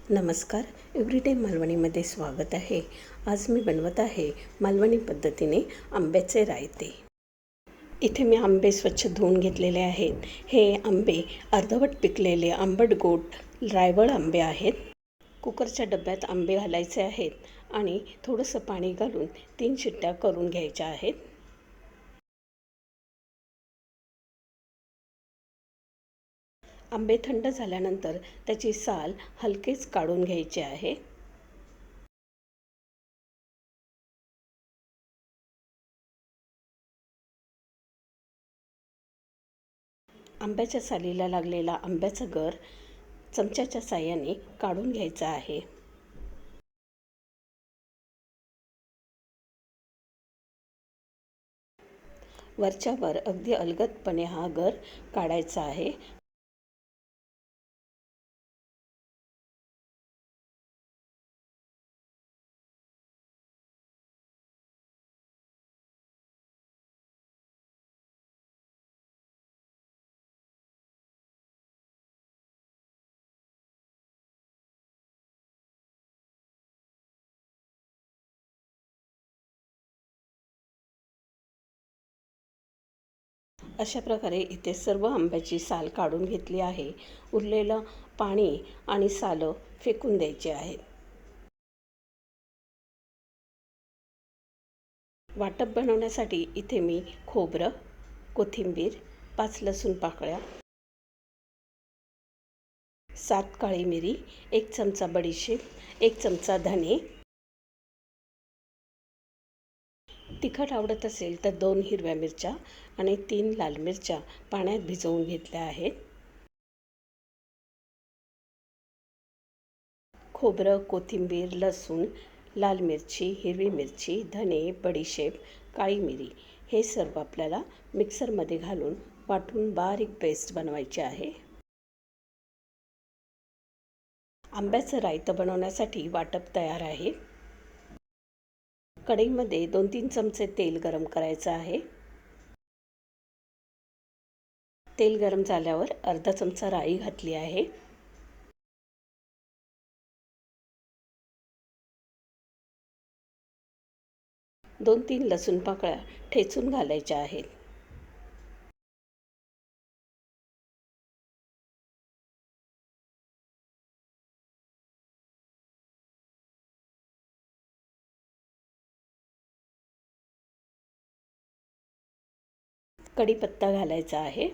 नमस्कार. एव्हरीडे मालवणीमध्ये स्वागत आहे. आज मी बनवत आहे मालवणी पद्धतीने आंब्याचे रायते. इथे मी आंबे स्वच्छ धुवून घेतलेले आहेत. हे आंबे अर्धवट पिकलेले आंबट गोड रायवळ आंबे आहेत. कुकरच्या डब्यात आंबे घालायचे आहेत आणि थोडंसं पाणी घालून 3 शिट्ट्या करून घ्यायच्या आहेत. आंबे थंड झाल्यानंतर त्याची साल हलकेच काढून घ्यायची आहे. आंब्याच्या सालीला लागलेला आंब्याचा गर चमच्याच्या साहाय्याने काढून घ्यायचा आहे. वरच्यावर अगदी अलगदपणे हा गर काढायचा आहे. अशा प्रकारे इथे सर्व आंब्याची साल काढून घेतली आहे. उरलेलं पाणी आणि सालं फेकून द्यायचे आहेत. वाटप बनवण्यासाठी इथे मी खोबरं, कोथिंबीर, 5 लसूण पाकळ्या, 7 काळी मिरी, 1 चमचा बडीशेप, 1 चमचा धणे, तिखट आवडत असेल तर 2 हिरव्या मिरच्या आणि 3 लाल मिरच्या पाण्यात भिजवून घेतल्या आहेत. खोबरं, कोथिंबीर, लसूण, लाल मिरची, हिरवी मिरची, धने, बडीशेप, काळी मिरी हे सर्व आपल्याला मिक्सरमध्ये घालून वाटून बारीक पेस्ट बनवायची आहे. आंब्याचं रायतं बनवण्यासाठी वाटप तयार आहे. कढईमध्ये 2-3 चमचे तेल गरम करायचं आहे. तेल गरम झाल्यावर अर्धा चमचा राई घातली आहे. दोन 3 लसूण पाकळ्या ठेचून घालायच्या आहेत. कढीपत्ता घालायचा आहे.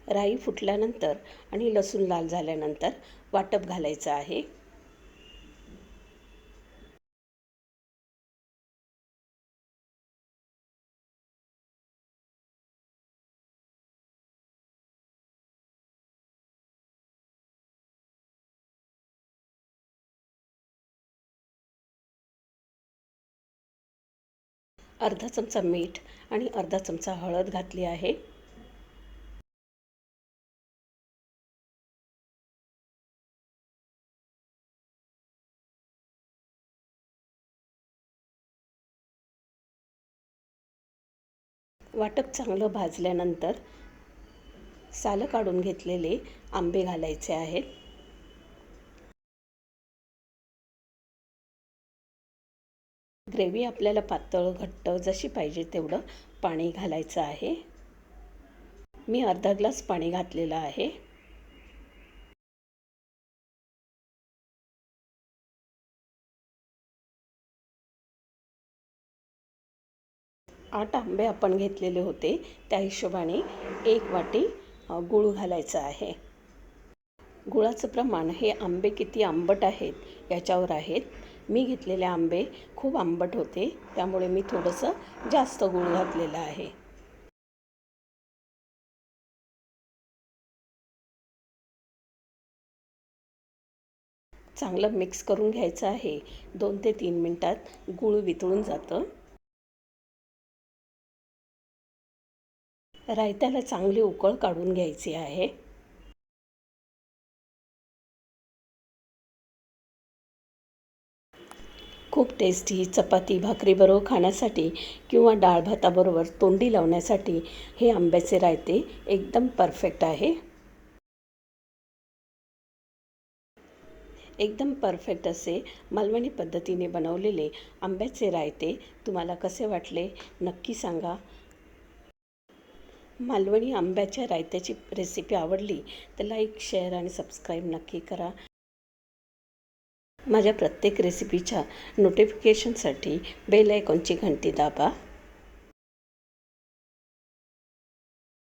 राई फुटल्यानंतर आणि लसूण लाल झाल्यानंतर वाटप घालायचं आहे. अर्धा चमचा मीठ आणि अर्धा चमचा हळद घातली आहे. वाटप चांगलं भाजल्यानंतर सालं काढून घेतलेले आंबे घालायचे आहेत. ग्रेव्ही आपल्याला पातळ घट्ट जशी पाहिजे तेवढं पाणी घालायचं आहे. मी अर्धा ग्लास पाणी घातलेलं आहे. 8 आंबे आपण घेतलेले होते त्या हिशोबाने 1 वाटी गूळ घालायचा आहे. गुळाचं प्रमाण हे आंबे किती आंबट आहेत याच्यावर आहेत. मी घेतलेले आंबे खूप आंबट होते त्यामुळे मी थोडंसं जास्त गूळ घातलेलं आहे. चांगलं मिक्स करून घ्यायचं आहे. 2 ते 3 मिनिटात गूळ वितळून जातं. रायत्याला चांगली उकळ काढून घ्यायची आहे. खूप टेस्टी चपाती भाकरीबरोबर खाण्यासाठी किंवा डाळ भाताबरोबर तोंडी लावण्यासाठी हे आंब्याचे रायते एकदम परफेक्ट आहे. एकदम परफेक्ट असे मालवणी पद्धतीने बनवलेले आंब्याचे रायते तुम्हाला कसे वाटले नक्की सांगा. मालवणी आंब्याच्या रायत्याची रेसिपी आवडली तर लाईक, शेअर आणि सबस्क्राईब नक्की करा. माझ्या प्रत्येक रेसिपीच्या नोटिफिकेशनसाठी बेल आयकॉनची घंटी दाबा.